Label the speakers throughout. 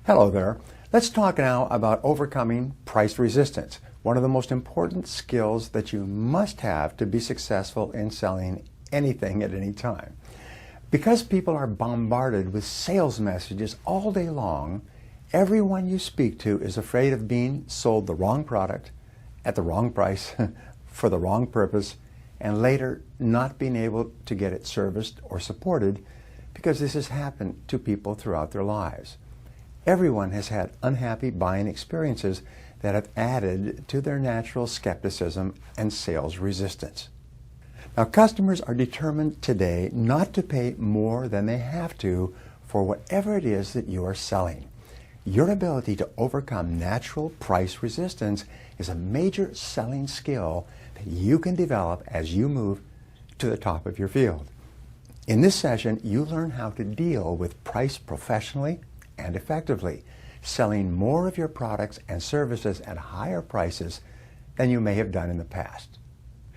Speaker 1: Hello there. Let's talk now about overcoming price resistance, one of the most important skills that you must have to be successful in selling anything at any time. Because people are bombarded with sales messages all day long, everyone you speak to is afraid of being sold the wrong product at the wrong price for the wrong purpose, and later not being able to get it serviced or supported, because this has happened to people throughout their lives. Everyone has had unhappy buying experiences that have added to their natural skepticism and sales resistance. Now, customers are determined today not to pay more than they have to for whatever it is that you are selling. Your ability to overcome natural price resistance is a major selling skill that you can develop as you move to the top of your field. In this session, you learn how to deal with price professionally and effectively, selling more of your products and services at higher prices than you may have done in the past.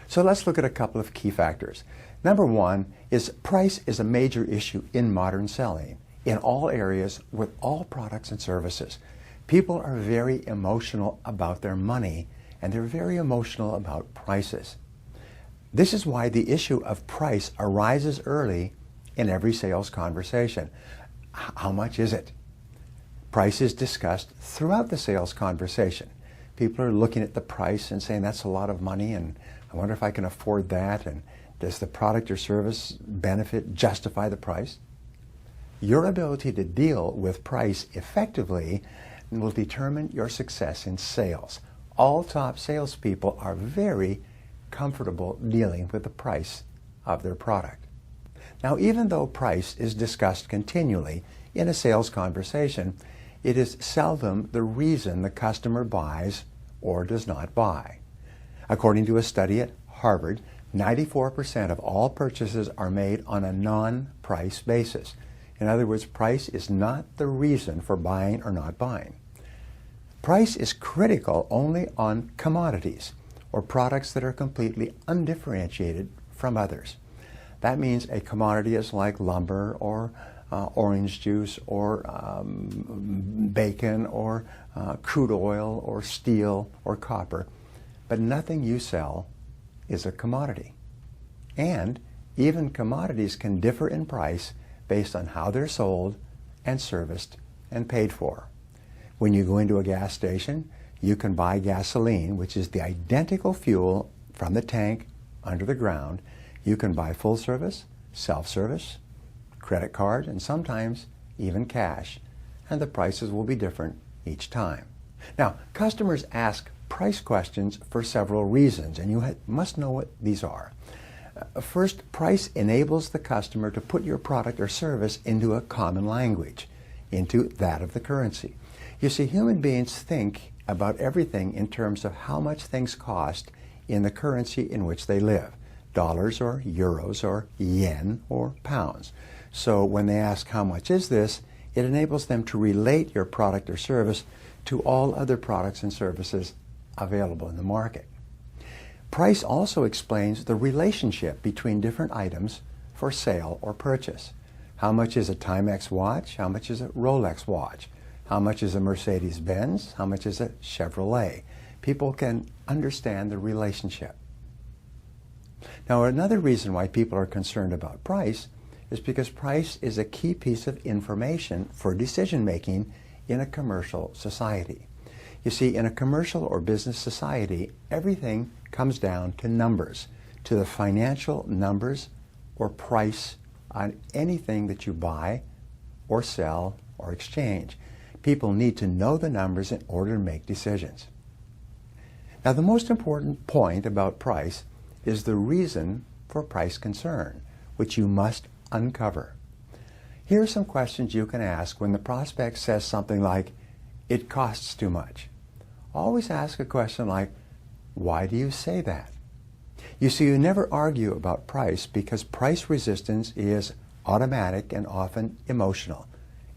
Speaker 1: So let's look at a couple of key factors. Number one is price is a major issue in modern selling in all areas with all products and services. People are very emotional about their money, and they're very emotional about prices. This is why the issue of price arises early in every sales conversation. How much is it? Price is discussed throughout the sales conversation. People are looking at the price and saying, that's a lot of money, and I wonder if I can afford that, and does the product or service benefit justify the price? Your ability to deal with price effectively will determine your success in sales. All top salespeople are very comfortable dealing with the price of their product. Now, even though price is discussed continually in a sales conversation, it is seldom the reason the customer buys or does not buy. According to a study at Harvard, 94% of all purchases are made on a non-price basis. In other words, price is not the reason for buying or not buying. Price is critical only on commodities or products that are completely undifferentiated from others. That means a commodity is like lumber or orange juice or bacon or crude oil or steel or copper, but nothing you sell is a commodity. And even commodities can differ in price based on how they're sold and serviced and paid for. When you go into a gas station, you can buy gasoline, which is the identical fuel from the tank under the ground. You can buy full service, self-service, credit card, and sometimes even cash, and the prices will be different each time. Now, customers ask price questions for several reasons, and you must know what these are. First, price enables the customer to put your product or service into a common language, into that of the currency. You see, human beings think about everything in terms of how much things cost in the currency in which they live, dollars or euros or yen or pounds. So when they ask how much is this, it enables them to relate your product or service to all other products and services available in the market. Price also explains the relationship between different items for sale or purchase. How much is a Timex watch? How much is a Rolex watch? How much is a Mercedes-Benz? How much is a Chevrolet? People can understand the relationship. Now, another reason why people are concerned about price is because price is a key piece of information for decision-making in a commercial society. You see, in a commercial or business society, everything comes down to numbers, to the financial numbers or price on anything that you buy or sell or exchange. People need to know the numbers in order to make decisions. Now, the most important point about price is the reason for price concern, which you must uncover. Here are some questions you can ask when the prospect says something like, "It costs too much." Always ask a question like, "Why do you say that?" You see, you never argue about price because price resistance is automatic and often emotional,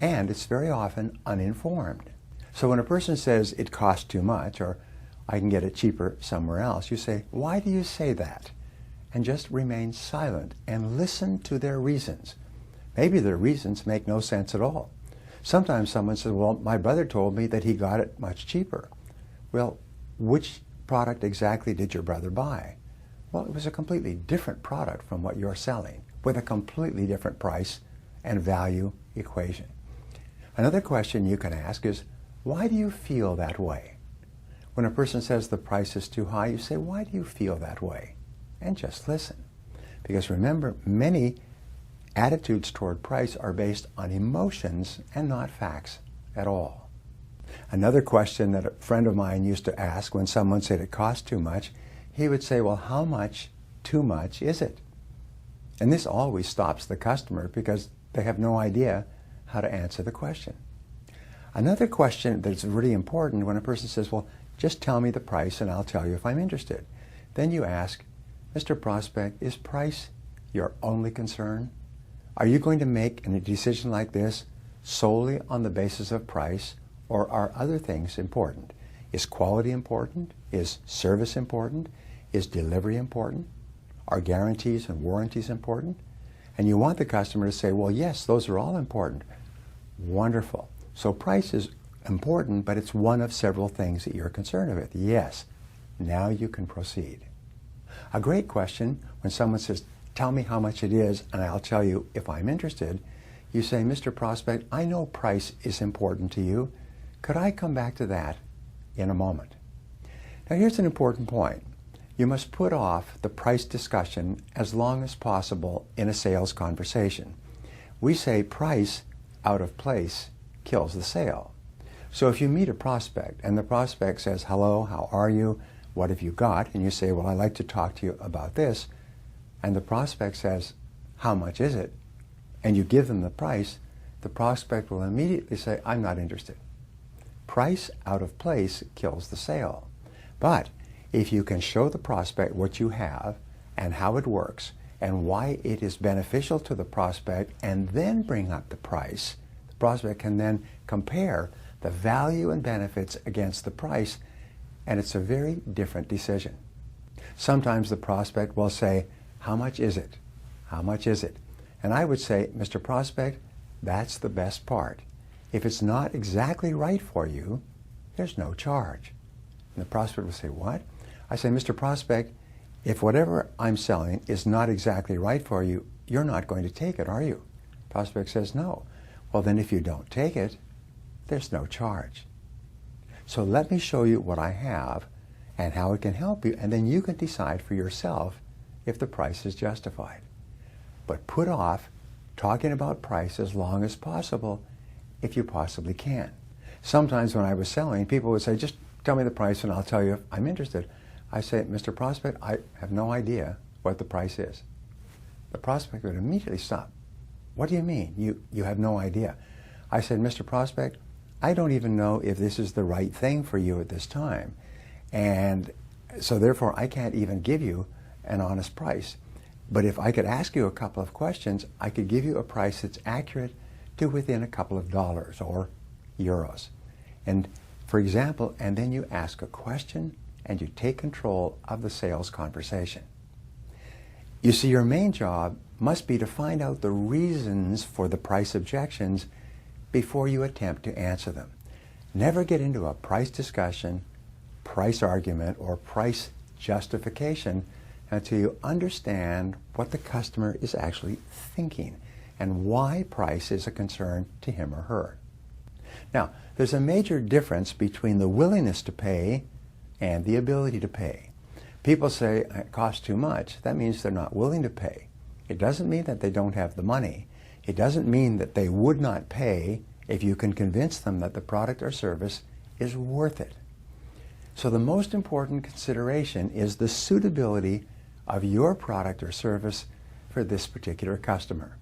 Speaker 1: and it's very often uninformed. So when a person says, "It costs too much," or "I can get it cheaper somewhere else," you say, "Why do you say that?" And just remain silent and listen to their reasons. Maybe their reasons make no sense at all. Sometimes someone says, well, my brother told me that he got it much cheaper. Well, which product exactly did your brother buy? Well, it was a completely different product from what you're selling, with a completely different price and value equation. Another question you can ask is, why do you feel that way? When a person says the price is too high, you say, why do you feel that way? And just listen. Because remember, many attitudes toward price are based on emotions and not facts at all. Another question that a friend of mine used to ask when someone said it cost too much, he would say, well, how much too much is it? And this always stops the customer because they have no idea how to answer the question. Another question that's really important when a person says, well, just tell me the price and I'll tell you if I'm interested. Then you ask, Mr. Prospect, is price your only concern? Are you going to make a decision like this solely on the basis of price, or are other things important? Is quality important? Is service important? Is delivery important? Are guarantees and warranties important? And you want the customer to say, well, yes, those are all important. Wonderful. So price is important, but it's one of several things that you're concerned with. Yes. Now you can proceed. A great question when someone says, tell me how much it is and I'll tell you if I'm interested. You say, Mr. Prospect, I know price is important to you. Could I come back to that in a moment? Now here's an important point. You must put off the price discussion as long as possible in a sales conversation. We say price out of place kills the sale. So if you meet a prospect and the prospect says, hello, how are you? What have you got? And you say, well, I'd like to talk to you about this. And the prospect says, how much is it? And you give them the price, the prospect will immediately say, I'm not interested. Price out of place kills the sale. But if you can show the prospect what you have and how it works and why it is beneficial to the prospect and then bring up the price, the prospect can then compare the value and benefits against the price, and it's a very different decision. Sometimes the prospect will say, how much is it? How much is it? And I would say, Mr. Prospect, that's the best part. If it's not exactly right for you, there's no charge. And the prospect will say, what? I say, Mr. Prospect, if whatever I'm selling is not exactly right for you, you're not going to take it, are you? Prospect says, no. Well, then if you don't take it, there's no charge. So let me show you what I have and how it can help you, and then you can decide for yourself if the price is justified. But put off talking about price as long as possible if you possibly can. Sometimes when I was selling, people would say, just tell me the price and I'll tell you if I'm interested. I say, Mr. Prospect, I have no idea what the price is. The prospect would immediately stop. What do you mean? You have no idea. I said, Mr. Prospect, I don't even know if this is the right thing for you at this time. And so therefore, I can't even give you an honest price. But if I could ask you a couple of questions, I could give you a price that's accurate to within a couple of dollars or euros. And for example, and then you ask a question and you take control of the sales conversation. You see, your main job must be to find out the reasons for the price objections before you attempt to answer them. Never get into a price discussion, price argument, or price justification until you understand what the customer is actually thinking and why price is a concern to him or her. Now, there's a major difference between the willingness to pay and the ability to pay. People say it costs too much. That means they're not willing to pay. It doesn't mean that they don't have the money. It doesn't mean that they would not pay if you can convince them that the product or service is worth it. So the most important consideration is the suitability of your product or service for this particular customer.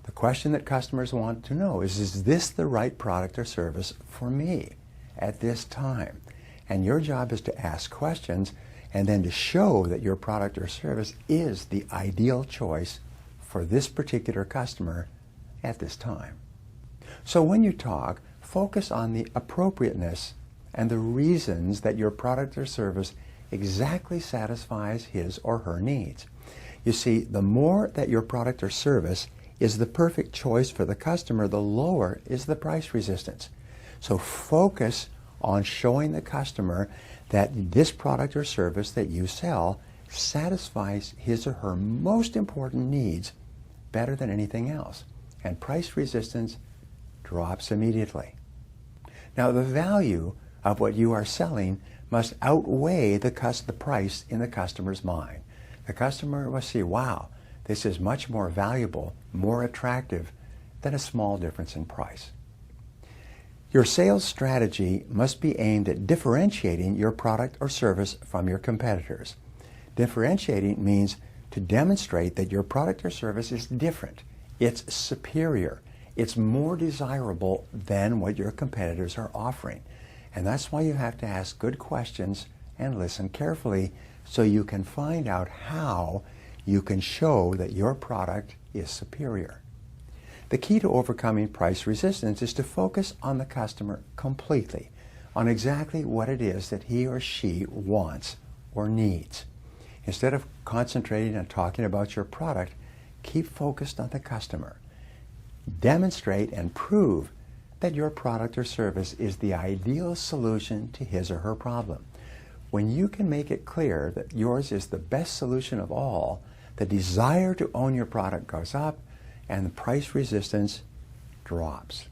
Speaker 1: The question that customers want to know is this the right product or service for me at this time? And your job is to ask questions and then to show that your product or service is the ideal choice for this particular customer at this time. So when you talk, focus on the appropriateness and the reasons that your product or service exactly satisfies his or her needs. You see, the more that your product or service is the perfect choice for the customer, the lower is the price resistance. So focus on showing the customer that this product or service that you sell satisfies his or her most important needs better than anything else. And price resistance drops immediately. Now, the value of what you are selling must outweigh the price in the customer's mind. The customer must see, wow, this is much more valuable, more attractive than a small difference in price. Your sales strategy must be aimed at differentiating your product or service from your competitors. Differentiating means to demonstrate that your product or service is different, it's superior, it's more desirable than what your competitors are offering. And that's why you have to ask good questions and listen carefully so you can find out how you can show that your product is superior. The key to overcoming price resistance is to focus on the customer completely, on exactly what it is that he or she wants or needs. Instead of concentrating on talking about your product, keep focused on the customer. Demonstrate and prove that your product or service is the ideal solution to his or her problem. When you can make it clear that yours is the best solution of all, the desire to own your product goes up and the price resistance drops.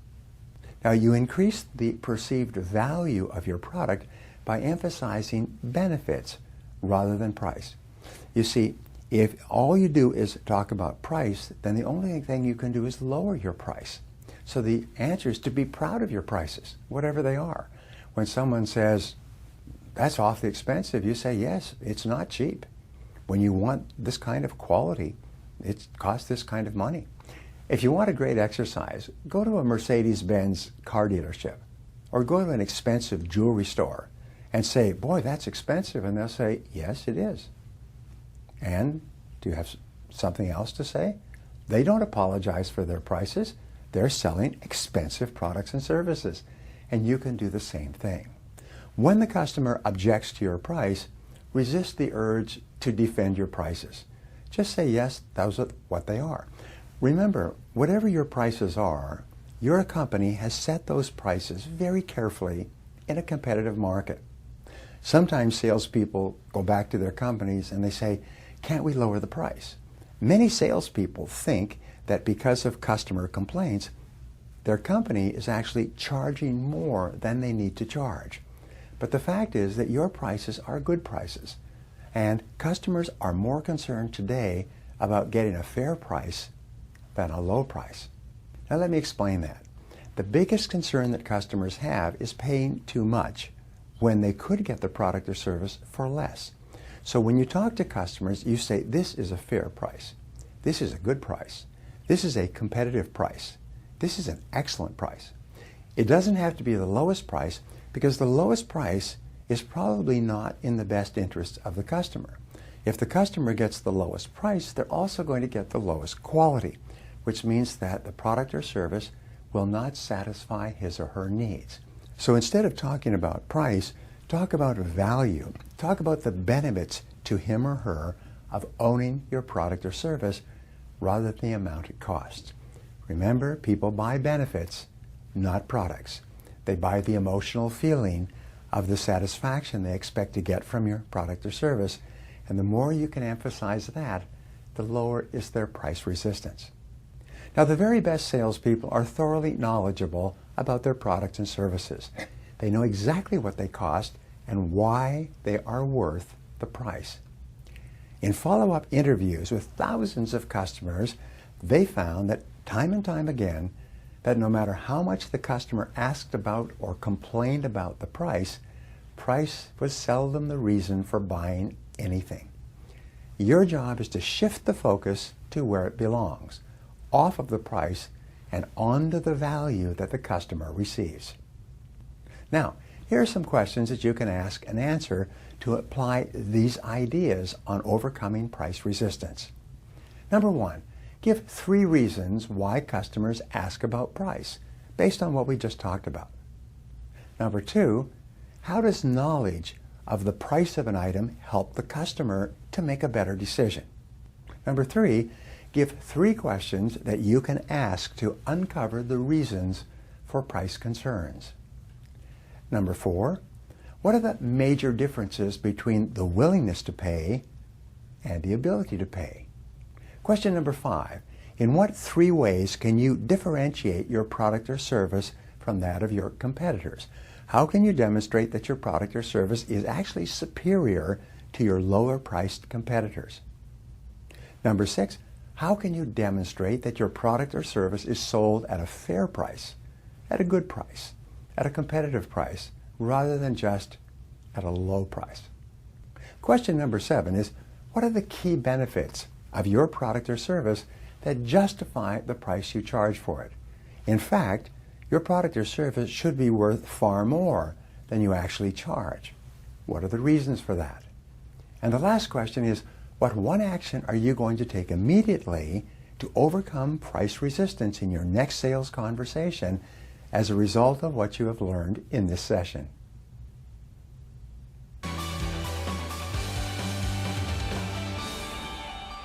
Speaker 1: Now, you increase the perceived value of your product by emphasizing benefits rather than price. You see, if all you do is talk about price, then the only thing you can do is lower your price. So the answer is to be proud of your prices, whatever they are. When someone says, that's awfully expensive, you say, yes, it's not cheap. When you want this kind of quality, it costs this kind of money. If you want a great exercise, go to a Mercedes-Benz car dealership or go to an expensive jewelry store and say, boy, that's expensive. And they'll say, yes, it is. And do you have something else to say? They don't apologize for their prices. They're selling expensive products and services. And you can do the same thing. When the customer objects to your price, resist the urge to defend your prices. Just say, yes, those are what they are. Remember, whatever your prices are, your company has set those prices very carefully in a competitive market. Sometimes salespeople go back to their companies and they say, can't we lower the price? Many salespeople think that because of customer complaints, their company is actually charging more than they need to charge. But the fact is that your prices are good prices, and customers are more concerned today about getting a fair price than a low price. Now let me explain that. The biggest concern that customers have is paying too much when they could get the product or service for less. So when you talk to customers, you say, this is a fair price. This is a good price. This is a competitive price. This is an excellent price. It doesn't have to be the lowest price because the lowest price is probably not in the best interest of the customer. If the customer gets the lowest price, they're also going to get the lowest quality, which means that the product or service will not satisfy his or her needs. So instead of talking about price, talk about value. Talk about the benefits to him or her of owning your product or service rather than the amount it costs. Remember, people buy benefits, not products. They buy the emotional feeling of the satisfaction they expect to get from your product or service. And the more you can emphasize that, the lower is their price resistance. Now, the very best salespeople are thoroughly knowledgeable about their products and services. They know exactly what they cost and why they are worth the price. In follow-up interviews with thousands of customers, they found that time and time again, that no matter how much the customer asked about or complained about the price was seldom the reason for buying anything. Your job is to shift the focus to where it belongs, off of the price and onto the value that the customer receives. Now, here are some questions that you can ask and answer to apply these ideas on overcoming price resistance. Number one, give 3 reasons why customers ask about price, based on what we just talked about. Number 2, how does knowledge of the price of an item help the customer to make a better decision? Number 3, Give 3 questions that you can ask to uncover the reasons for price concerns. Number 4, what are the major differences between the willingness to pay and the ability to pay? Question number 5, in what 3 ways can you differentiate your product or service from that of your competitors? How can you demonstrate that your product or service is actually superior to your lower-priced competitors? Number 6, how can you demonstrate that your product or service is sold at a fair price, at a good price, at a competitive price, rather than just at a low price? Question number 7 is, what are the key benefits of your product or service that justify the price you charge for it? In fact, your product or service should be worth far more than you actually charge. What are the reasons for that? And the last question is, what one action are you going to take immediately to overcome price resistance in your next sales conversation as a result of what you have learned in this session?